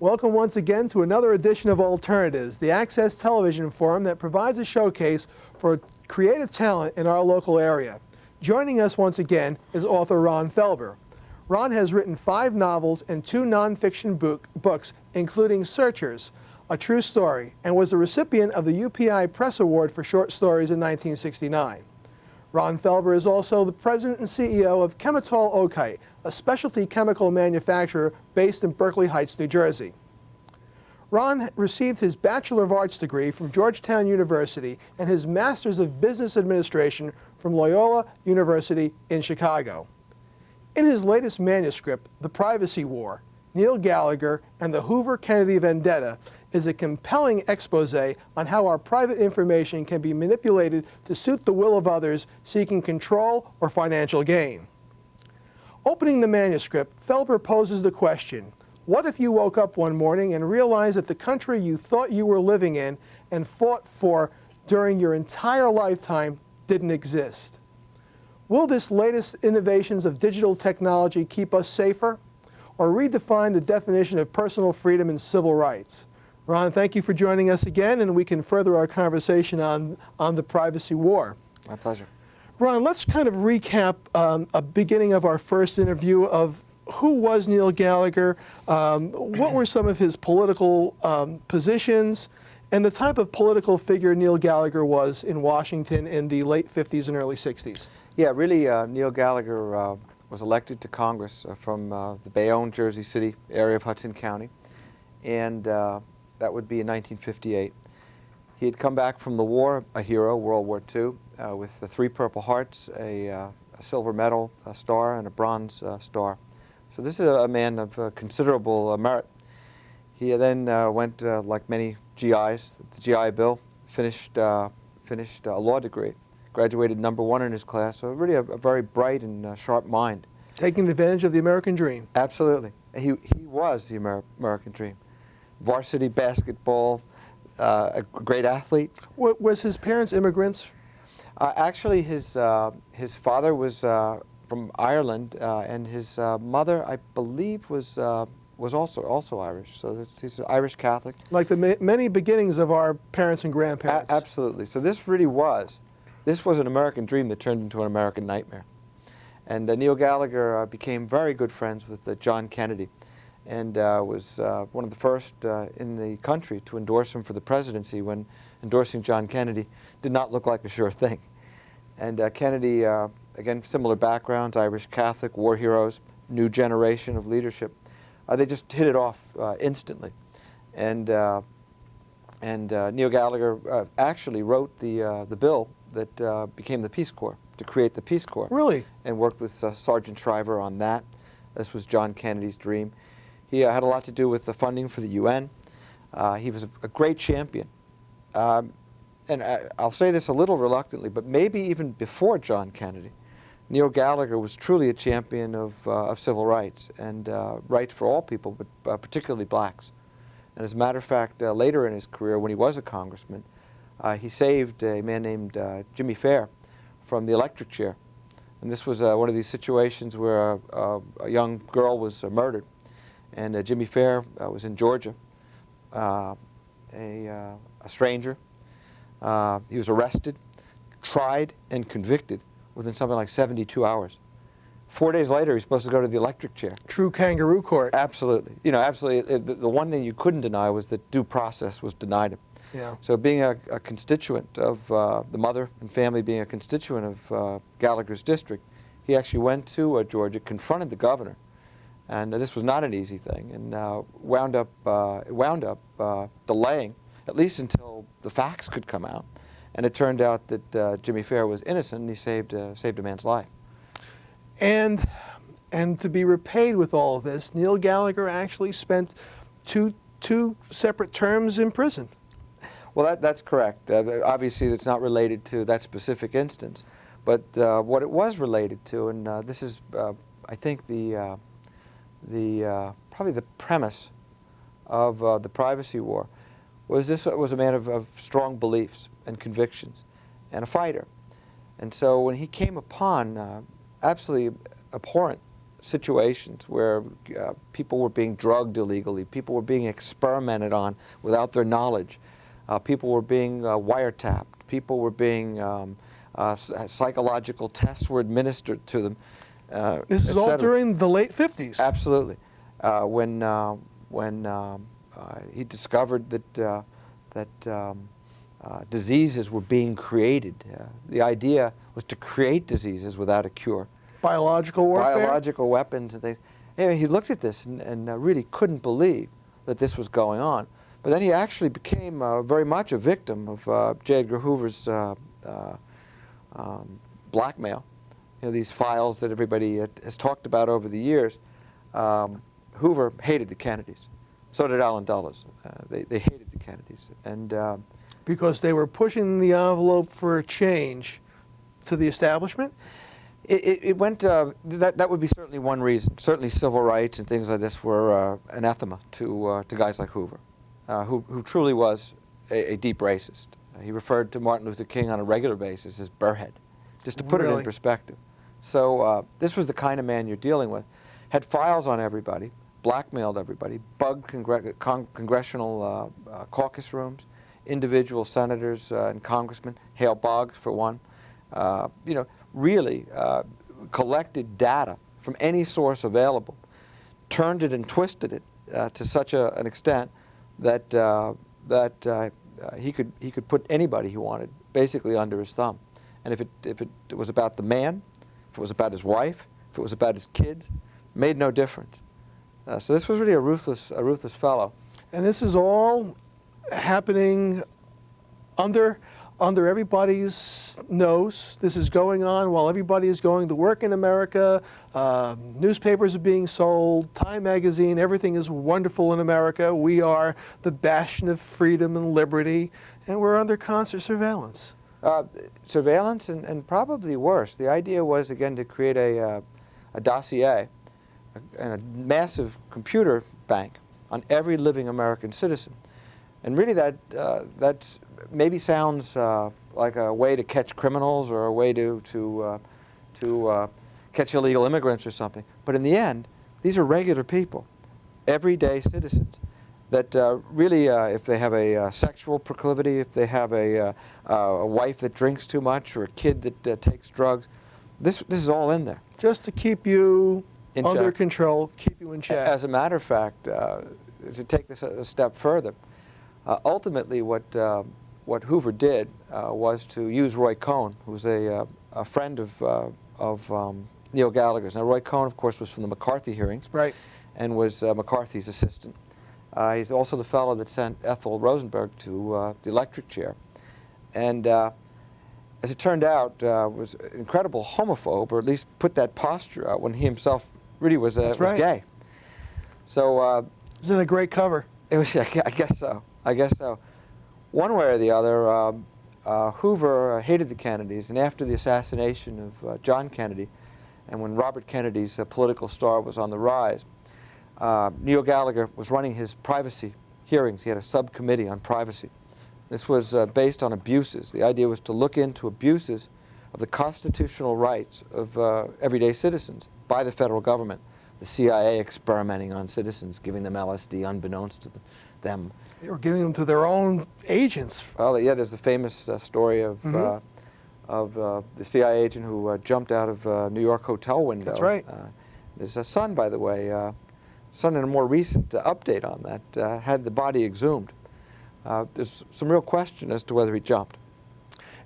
Welcome once again to another edition of Alternatives, the Access Television Forum that provides a showcase for creative talent in our local area. Joining us once again is author Ron Felber. Ron has written 5 novels and 2 nonfiction books, including Searchers, a true story, and was the recipient of the UPI Press Award for Short Stories in 1969. Ron Felber is also the president and CEO of Chemitol Oakite, a specialty chemical manufacturer based in Berkeley Heights, New Jersey. Ron received his Bachelor of Arts degree from Georgetown University and his Master's of Business Administration from Loyola University in Chicago. In his latest manuscript, The Privacy War, Neil Gallagher and the Hoover-Kennedy Vendetta is a compelling expose on how our private information can be manipulated to suit the will of others seeking control or financial gain. Opening the manuscript, Felber poses the question, what if you woke up one morning and realized that the country you thought you were living in and fought for during your entire lifetime didn't exist? Will this latest innovations of digital technology keep us safer or redefine the definition of personal freedom and civil rights? Ron, thank you for joining us again, and we can further our conversation on the privacy war. My pleasure. Ron, let's kind of recap a beginning of our first interview of who was Neil Gallagher, what were some of his political positions, and the type of political figure Neil Gallagher was in Washington in the late 50s and early 60s. Yeah, really, Neil Gallagher was elected to Congress from the Bayonne, Jersey City area of Hudson County, and that would be in 1958. He had come back from the war, a hero, World War II, with the 3 Purple Hearts, a silver medal, a star, and a bronze star. So this is a man of considerable merit. He then went, like many GIs, the GI Bill, finished a law degree, graduated #1 in his class, so really a very bright and sharp mind. Taking advantage of the American dream. Absolutely. He was the American dream. Varsity basketball, a great athlete. Was his parents immigrants? Actually, his father was from Ireland, and his mother, I believe, was also Irish. So he's an Irish Catholic. Like the many beginnings of our parents and grandparents. Absolutely. So this was an American dream that turned into an American nightmare. And Neil Gallagher became very good friends with John Kennedy, and was one of the first in the country to endorse him for the presidency when endorsing John Kennedy did not look like a sure thing. And Kennedy, again, similar backgrounds, Irish Catholic, war heroes, new generation of leadership. They just hit it off instantly. And Neil Gallagher actually wrote the bill that became the Peace Corps, to create the Peace Corps. Really? And worked with Sergeant Shriver on that. This was John Kennedy's dream. He had a lot to do with the funding for the UN. He was a great champion. And I'll say this a little reluctantly, but maybe even before John Kennedy, Neil Gallagher was truly a champion of civil rights and rights for all people, but particularly blacks. And as a matter of fact, later in his career, when he was a congressman, he saved a man named Jimmy Fair from the electric chair. And this was one of these situations where a young girl was murdered. And Jimmy Fair was in Georgia, a stranger. He was arrested, tried, and convicted within something like 72 hours. 4 days later, he's supposed to go to the electric chair. True kangaroo court. Absolutely. You know, absolutely. The one thing you couldn't deny was that due process was denied him. Yeah. So being a constituent of the mother and family, being a constituent of Gallagher's district, he actually went to Georgia, confronted the governor, and this was not an easy thing, and wound up delaying at least until the facts could come out. And it turned out that Jimmy Fair was innocent, and he saved a man's life. And to be repaid with all of this, Neil Gallagher actually spent two separate terms in prison. Well, that's correct. Obviously, that's not related to that specific instance, but what it was related to, and this is, I think, probably the premise of the privacy war, was this was a man of strong beliefs and convictions, and a fighter. And so when he came upon absolutely abhorrent situations where people were being drugged illegally, people were being experimented on without their knowledge, people were being wiretapped, people were being psychological tests were administered to them. This is all during the late 50s. Absolutely. When he discovered that diseases were being created. The idea was to create diseases without a cure. Biological warfare? Biological weapons and things. Anyway, he looked at this and really couldn't believe that this was going on. But then he actually became very much a victim of J. Edgar Hoover's blackmail. You know, these files that everybody has talked about over the years. Hoover hated the Kennedys. So did Allen Dulles. They hated the Kennedys. And because they were pushing the envelope for a change to the establishment? It went, that would be certainly one reason. Certainly civil rights and things like this were anathema to guys like Hoover, who truly was a deep racist. He referred to Martin Luther King on a regular basis as burrhead, just to put it in perspective. So this was the kind of man you're dealing with. Had files on everybody, blackmailed everybody, bugged congressional caucus rooms, individual senators and congressmen, Hale Boggs for one, you know, really collected data from any source available, turned it and twisted it to such an extent that he could put anybody he wanted basically under his thumb. And if it was about the man, if it was about his wife, if it was about his kids, made no difference. So this was really a ruthless fellow. And this is all happening under everybody's nose. This is going on while everybody is going to work in America. Newspapers are being sold, Time magazine, everything is wonderful in America. We are the bastion of freedom and liberty, and we're under constant surveillance. Surveillance and probably worse. The idea was, again, to create a dossier and a massive computer bank on every living American citizen. And really that maybe sounds like a way to catch criminals or a way to catch illegal immigrants or something. But in the end, these are regular people, everyday citizens, that really, if they have a sexual proclivity, if they have a wife that drinks too much or a kid that takes drugs, this is all in there. Just to keep you under control, keep you in check. As a matter of fact, to take this a step further, ultimately what Hoover did was to use Roy Cohn, who was a friend of Neil Gallagher's. Now, Roy Cohn, of course, was from the McCarthy hearings, right, and was McCarthy's assistant. He's also the fellow that sent Ethel Rosenberg to the electric chair. And as it turned out, was an incredible homophobe, or at least put that posture out when he himself really was gay. So isn't it a great cover? It was. I guess so. I guess so. One way or the other, Hoover hated the Kennedys, and after the assassination of John Kennedy, and when Robert Kennedy's political star was on the rise, Neil Gallagher was running his privacy hearings. He had a subcommittee on privacy. This was based on abuses. The idea was to look into abuses of the constitutional rights of everyday citizens by the federal government. The CIA experimenting on citizens, giving them LSD unbeknownst to them. They were giving them to their own agents. Well, yeah, there's the famous story of the CIA agent who jumped out of a New York hotel window. That's right. There's a son, by the way, son in a more recent update on that, had the body exhumed. There's some real question as to whether he jumped.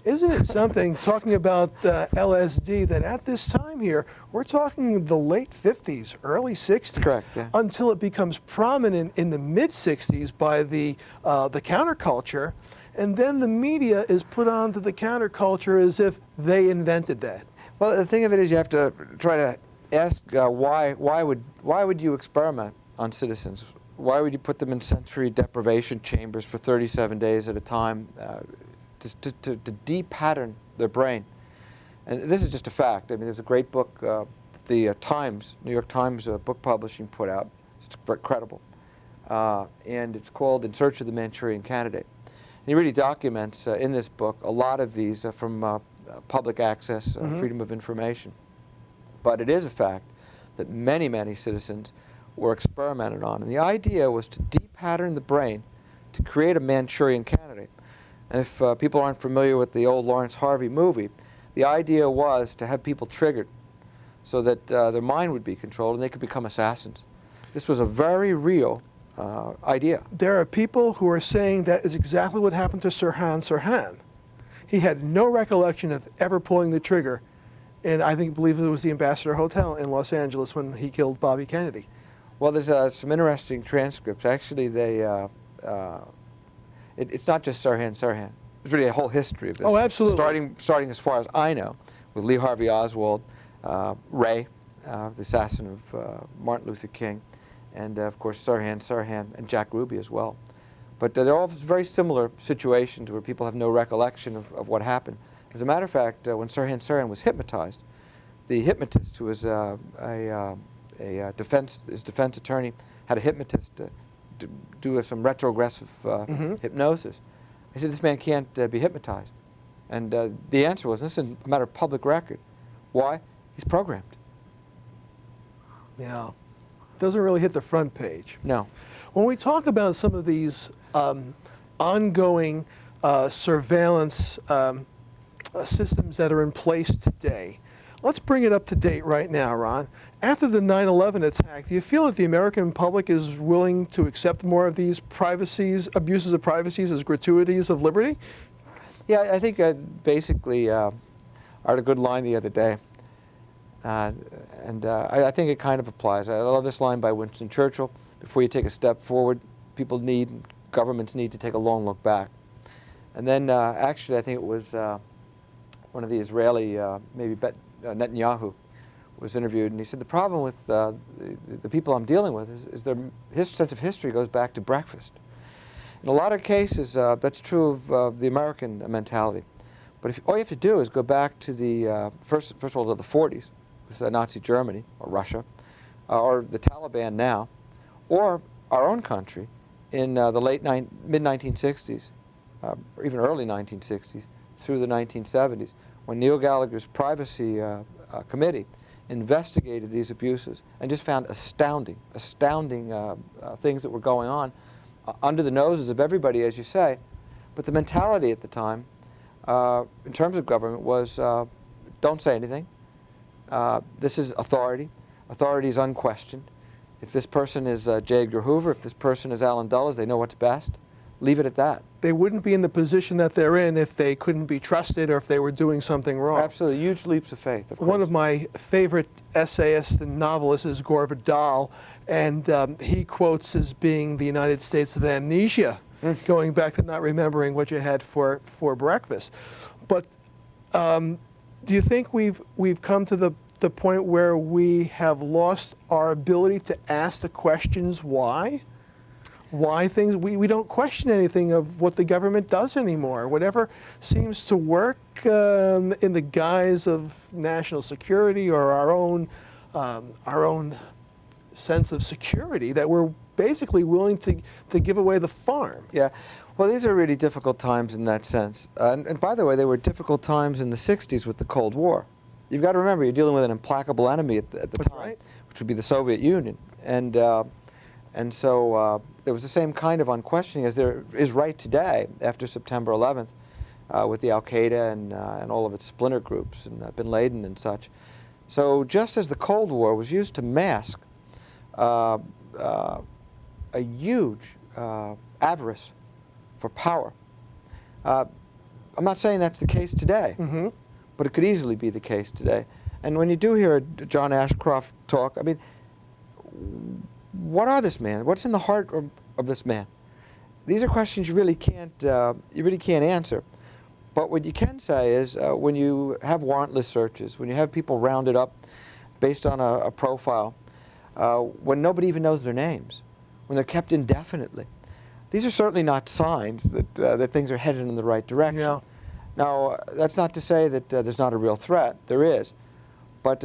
Isn't it something, talking about LSD, that at this time here, we're talking the late 50s, early 60s. Correct, yeah. Until it becomes prominent in the mid-60s by the counterculture, and then the media is put onto the counterculture as if they invented that. Well, the thing of it is, you have to try to ask why would you experiment on citizens? Why would you put them in sensory deprivation chambers for 37 days at a time? To de-pattern their brain. And this is just a fact. I mean, there's a great book the Times, New York Times book publishing put out. It's credible. And it's called In Search of the Manchurian Candidate. And he really documents in this book a lot of these from public access, freedom of information. But it is a fact that many, many citizens were experimented on. And the idea was to de-pattern the brain to create a Manchurian candidate. And if people aren't familiar with the old Lawrence Harvey movie, the idea was to have people triggered so that their mind would be controlled and they could become assassins. This was a very real idea. There are people who are saying that is exactly what happened to Sirhan Sirhan. He had no recollection of ever pulling the trigger, and I believe it was the Ambassador Hotel in Los Angeles when he killed Bobby Kennedy. Well, there's some interesting transcripts. Actually, it's not just Sirhan Sirhan. There's really a whole history of this. Oh, absolutely. Starting as far as I know, with Lee Harvey Oswald, Ray, the assassin of Martin Luther King, and of course Sirhan Sirhan and Jack Ruby as well. But they're all very similar situations where people have no recollection of what happened. As a matter of fact, when Sirhan Sirhan was hypnotized, the hypnotist, who was his defense attorney, had a hypnotist to do some retrogressive hypnosis. He said, this man can't be hypnotized. And the answer was, this is a matter of public record. Why? He's programmed. Yeah. Doesn't really hit the front page. No. When we talk about some of these ongoing surveillance systems that are in place today, let's bring it up to date right now, Ron. After the 9/11 attack, do you feel that the American public is willing to accept more of these abuses of privacy as gratuities of liberty? Yeah, I think basically, I heard a good line the other day, and I think it kind of applies. I love this line by Winston Churchill: before you take a step forward, governments need to take a long look back. And then actually, I think it was one of the Israeli, Netanyahu, was interviewed, and he said the problem with the people I'm dealing with is his sense of history goes back to breakfast. In a lot of cases, that's true of the American mentality. But all you have to do is go back to the first of all to the 40s with Nazi Germany or Russia, or the Taliban now, or our own country in the mid-1960s, or even early 1960s through the 1970s, when Neil Gallagher's privacy committee investigated these abuses and just found astounding things that were going on under the noses of everybody, as you say. But the mentality at the time, in terms of government, was don't say anything. This is authority. Authority is unquestioned. If this person is J. Edgar Hoover, if this person is Allen Dulles, they know what's best. Leave it at that. They wouldn't be in the position that they're in if they couldn't be trusted or if they were doing something wrong. Absolutely, huge leaps of faith. Of course. One of my favorite essayists and novelists is Gore Vidal, and he quotes as being the United States of amnesia, going back to not remembering what you had for breakfast. But do you think we've come to the point where we have lost our ability to ask the questions why? Why things, we don't question anything of what the government does anymore. Whatever seems to work in the guise of national security or our own sense of security, that we're basically willing to give away the farm. Yeah, well, these are really difficult times in that sense. And by the way, they were difficult times in the 60s with the Cold War. You've got to remember, you're dealing with an implacable enemy at the time, right, which would be the Soviet Union. And so there was the same kind of unquestioning as there is right today after September 11th with the Al-Qaeda and all of its splinter groups and bin Laden and such. So just as the Cold War was used to mask a huge avarice for power, I'm not saying that's the case today, but it could easily be the case today. And when you do hear John Ashcroft talk, I mean, what are this man? What's in the heart of this man? These are questions you really can't answer. But what you can say is when you have warrantless searches, when you have people rounded up based on a profile, when nobody even knows their names, when they're kept indefinitely, these are certainly not signs that things are headed in the right direction. Yeah. Now, that's not to say that there's not a real threat. There is. But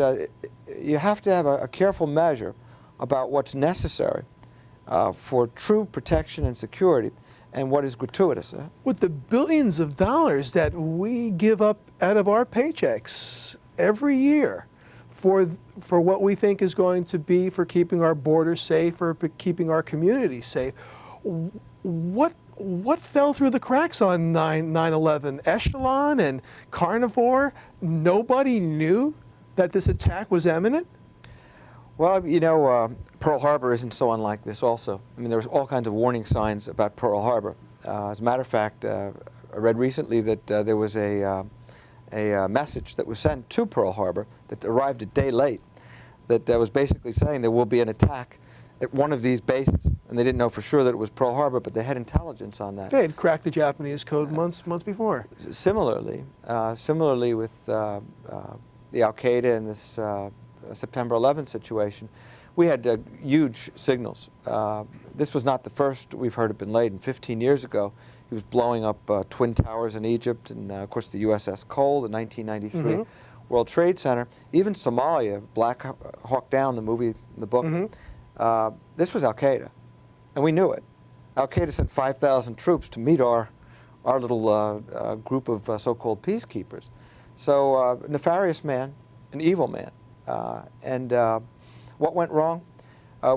you have to have a careful measure about what's necessary for true protection and security and what is gratuitous. With the billions of dollars that we give up out of our paychecks every year for what we think is going to be for keeping our borders safe or keeping our communities safe. What fell through the cracks on 9/11? Echelon and Carnivore? Nobody knew that this attack was imminent? Well, Pearl Harbor isn't so unlike this also. I mean, there was all kinds of warning signs about Pearl Harbor. As a matter of fact, I read recently that there was a message that was sent to Pearl Harbor that arrived a day late that was basically saying there will be an attack at one of these bases. And they didn't know for sure that it was Pearl Harbor, but they had intelligence on that. They had cracked the Japanese code months before. Similarly with the Al-Qaeda and this September 11th situation, we had huge signals. This was not the first we've heard of bin Laden. 15 years ago, he was blowing up Twin Towers in Egypt, and of course the USS Cole, the 1993 World Trade Center, even Somalia, Black Hawk Down, the movie, the book. This was Al-Qaeda, and we knew it. Al-Qaeda sent 5,000 troops to meet our little group of so-called peacekeepers. So nefarious man, an evil man. And what went wrong?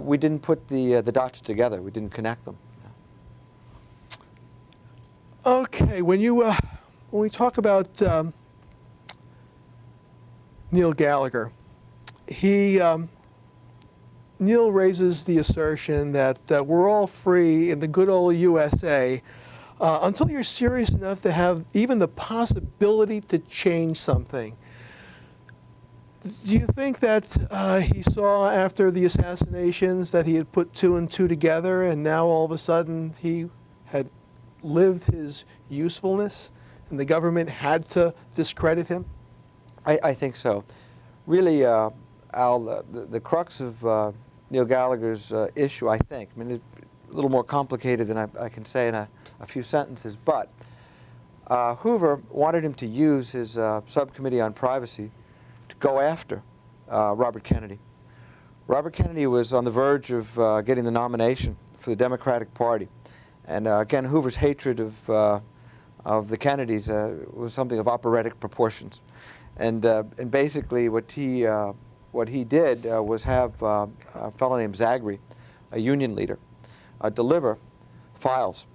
We didn't put the dots together. We didn't connect them. Okay, when we talk about Neil Gallagher, Neil raises the assertion that we're all free in the good old USA until you're serious enough to have even the possibility to change something. Do you think that he saw after the assassinations that he had put two and two together, and now all of a sudden he had lived his usefulness and the government had to discredit him? I think so. Really, Al, the crux of Neil Gallagher's issue, I think, I mean, it's a little more complicated than I can say in a few sentences, but Hoover wanted him to use his subcommittee on privacy to go after Robert Kennedy. Robert Kennedy was on the verge of getting the nomination for the Democratic Party. And again, Hoover's hatred of the Kennedys was something of operatic proportions. And basically what he did was have a fellow named Zagre, a union leader, deliver files.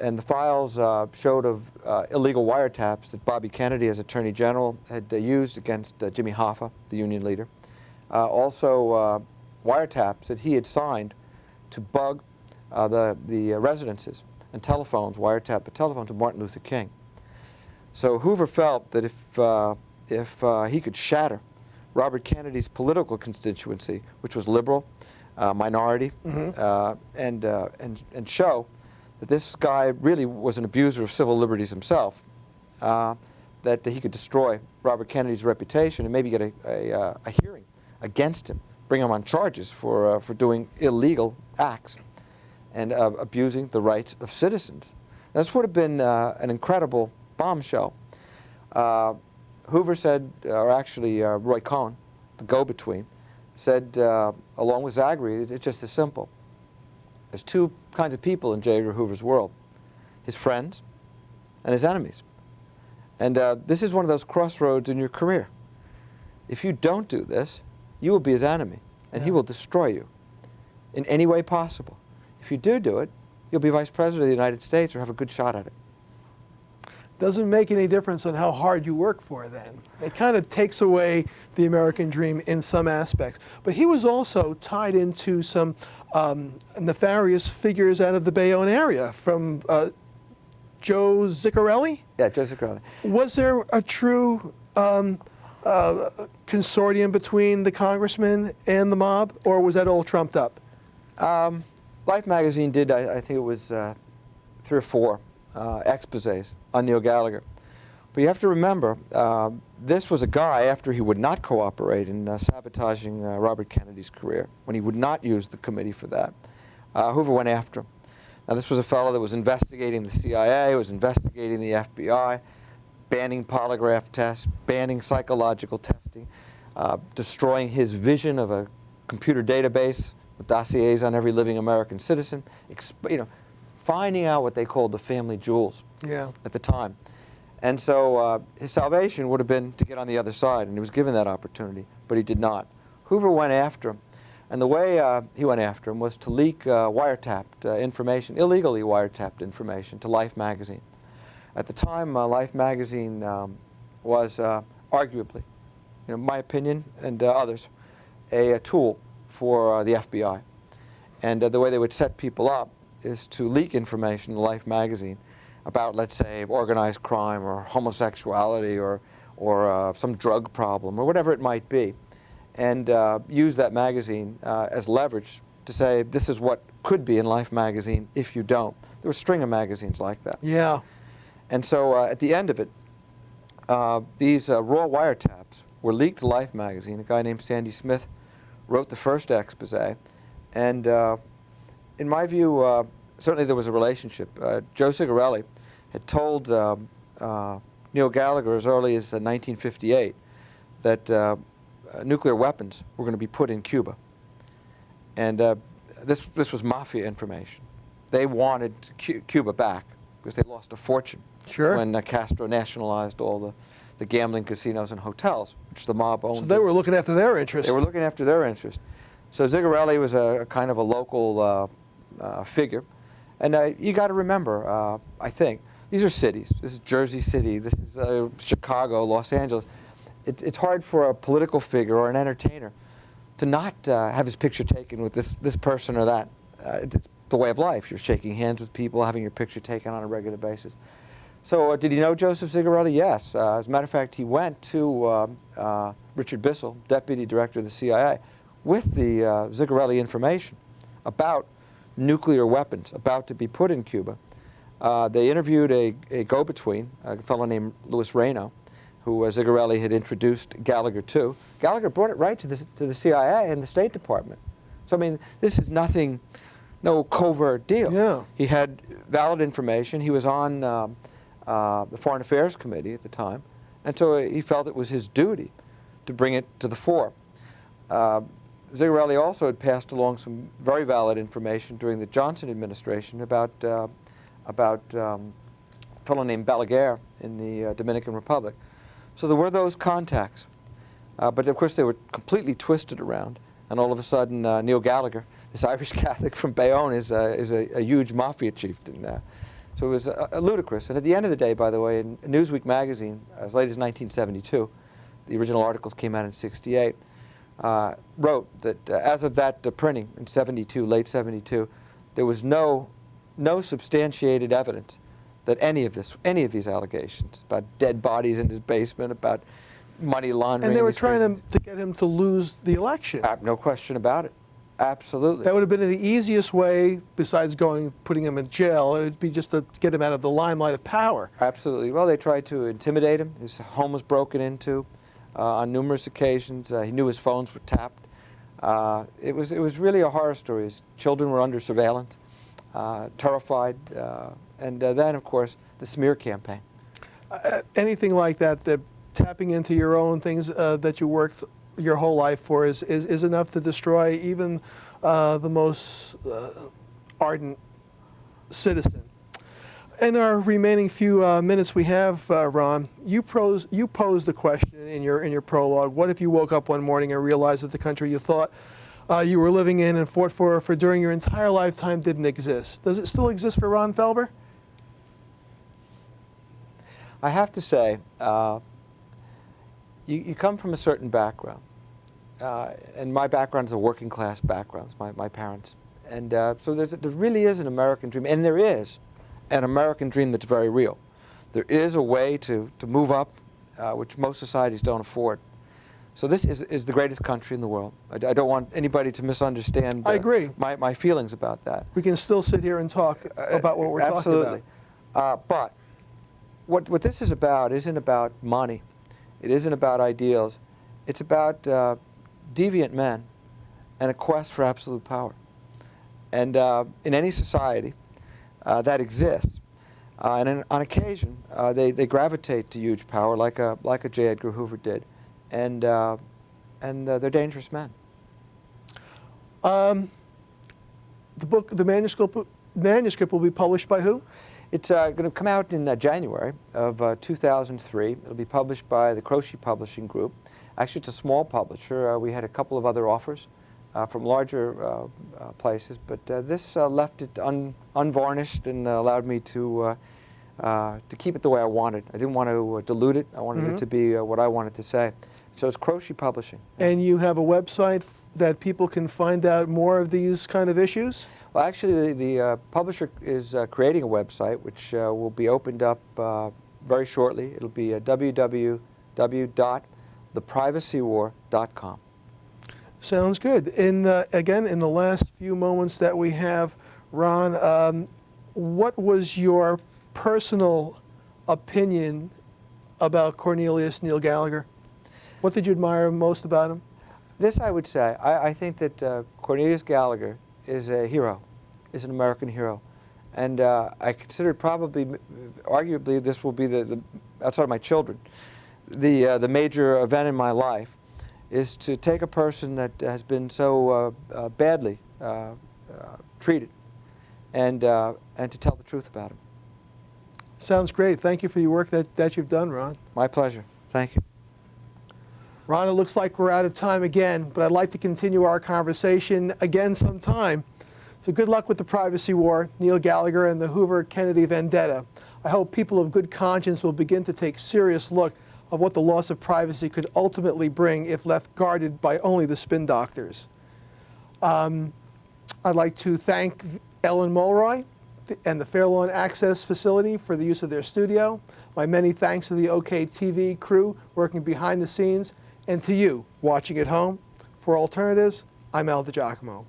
And the files showed of illegal wiretaps that Bobby Kennedy, as Attorney General, had used against Jimmy Hoffa, the union leader. Also wiretaps that he had signed to bug the residences and telephones, wiretap the telephones of Martin Luther King. So Hoover felt that if he could shatter Robert Kennedy's political constituency, which was liberal, minority, and show that this guy really was an abuser of civil liberties himself, that he could destroy Robert Kennedy's reputation and maybe get a hearing against him, bring him on charges for doing illegal acts and abusing the rights of citizens. Now, this would have been an incredible bombshell. Hoover said, or actually Roy Cohn, the go-between, said, along with Zagre, it's just as simple. There's two kinds of people in J. Edgar Hoover's world: his friends and his enemies. And this is one of those crossroads in your career. If you don't do this, you will be his enemy, and he will destroy you in any way possible. If you do it, you'll be Vice President of the United States or have a good shot at it. Doesn't make any difference on how hard you work for then. It kind of takes away the American dream in some aspects. But he was also tied into some nefarious figures out of the Bayonne area, from Joe Zigarelli? Yeah, Joe Zigarelli. Was there a true consortium between the congressman and the mob, or was that all trumped up? Life magazine did, I think it was 3 or 4 exposés on Neil Gallagher. But you have to remember, this was a guy, after he would not cooperate in sabotaging Robert Kennedy's career, when he would not use the committee for that, Hoover went after him. Now, this was a fellow that was investigating the CIA, was investigating the FBI, banning polygraph tests, banning psychological testing, destroying his vision of a computer database with dossiers on every living American citizen, finding out what they called the family jewels at the time. And so his salvation would have been to get on the other side, and he was given that opportunity, but he did not. Hoover went after him, and the way he went after him was to leak wiretapped information, illegally wiretapped information, to Life magazine. At the time, Life magazine was arguably, my opinion and others, a tool for the FBI. And the way they would set people up is to leak information to Life magazine about, let's say, organized crime or homosexuality or some drug problem or whatever it might be, and use that magazine as leverage to say, this is what could be in Life magazine if you don't. There were a string of magazines like that. Yeah. And so at the end of it, these raw wiretaps were leaked to Life magazine. A guy named Sandy Smith wrote the first expose, and in my view, certainly there was a relationship. Joe Zigarelli had told Neil Gallagher as early as 1958 that nuclear weapons were going to be put in Cuba. And this was mafia information. They wanted Cuba back because they lost a fortune when Castro nationalized all the gambling casinos and hotels, which the mob owned. So they were looking after their interests. They were looking after their interests. So Zigarelli was a kind of a local figure. And you got to remember, I think, these are cities. This is Jersey City. This is Chicago, Los Angeles. It's hard for a political figure or an entertainer to not have his picture taken with this person or that. It's the way of life. You're shaking hands with people, having your picture taken on a regular basis. So did he know Joseph Zigarelli? Yes. As a matter of fact, he went to Richard Bissell, deputy director of the CIA, with the Zigarelli information about nuclear weapons about to be put in Cuba. They interviewed a go-between, a fellow named Louis Reno, who Zigarelli had introduced Gallagher to. Gallagher brought it right to the CIA and the State Department. So, I mean, this is nothing, no covert deal. Yeah. He had valid information. He was on the Foreign Affairs Committee at the time, and so he felt it was his duty to bring it to the fore. Zigarelli also had passed along some very valid information during the Johnson administration about a fellow named Balaguer in the Dominican Republic. So there were those contacts, but of course they were completely twisted around, and all of a sudden Neil Gallagher, this Irish Catholic from Bayonne, is a huge mafia chieftain. So it was ludicrous. And at the end of the day, by the way, in Newsweek magazine, as late as 1972, the original articles came out in '68, wrote that as of that printing in '72, late '72, there was no substantiated evidence that any of these allegations about dead bodies in his basement, about money laundering. And they were trying to get him to lose the election. No question about it. Absolutely. That would have been the easiest way, besides putting him in jail. It would be just to get him out of the limelight of power. Absolutely. Well, they tried to intimidate him. His home was broken into on numerous occasions. He knew his phones were tapped. It was really a horror story. His children were under surveillance, terrified, and then, of course, the smear campaign. Anything like that, tapping into your own things that you worked your whole life for is enough to destroy even the most ardent citizen. In our remaining few minutes we have, Ron, you posed the question in your prologue: what if you woke up one morning and realized that the country you thought you were living in and fought for during your entire lifetime didn't exist? Does it still exist for Ron Felber? I have to say, you come from a certain background, and my background is a working class background. It's my parents, and so there really is an American dream, and there is an American dream that's very real. There is a way to move up, which most societies don't afford. So this is the greatest country in the world. I don't want anybody to misunderstand. I agree. My feelings about that. We can still sit here and talk about what we're talking about. Absolutely. But what this is about isn't about money. It isn't about ideals. It's about deviant men and a quest for absolute power. And in any society that exists, and on occasion they gravitate to huge power, like a J. Edgar Hoover did, and they're dangerous men. The manuscript will be published by who? It's going to come out in January of 2003. It'll be published by the Croce Publishing Group. Actually, it's a small publisher. We had a couple of other offers from larger places, but this left it unvarnished and allowed me to keep it the way I wanted. I didn't want to dilute it. I wanted it to be what I wanted to say. So it's Croce Publishing. And you have a website that people can find out more of these kind of issues? Well, actually, the publisher is creating a website which will be opened up very shortly. It'll be www.theprivacywar.com. Sounds good. Again, in the last few moments that we have, Ron, what was your personal opinion about Cornelius Neil Gallagher? What did you admire most about him? This I would say. I think that Cornelius Gallagher is a hero, is an American hero. And I consider probably, arguably, this will be the outside of my children, the major event in my life is to take a person that has been so badly treated and to tell the truth about him. Sounds great. Thank you for your work that you've done, Ron. My pleasure. Thank you. Ron, it looks like we're out of time again, but I'd like to continue our conversation again sometime. So good luck with the privacy war, Neil Gallagher and the Hoover-Kennedy vendetta. I hope people of good conscience will begin to take serious look of what the loss of privacy could ultimately bring if left guarded by only the spin doctors. I'd like to thank Ellen Mulroy and the Fairlawn Access Facility for the use of their studio. My many thanks to the OK TV crew working behind the scenes, and to you watching at home. For Alternatives, I'm Al DiGiacomo.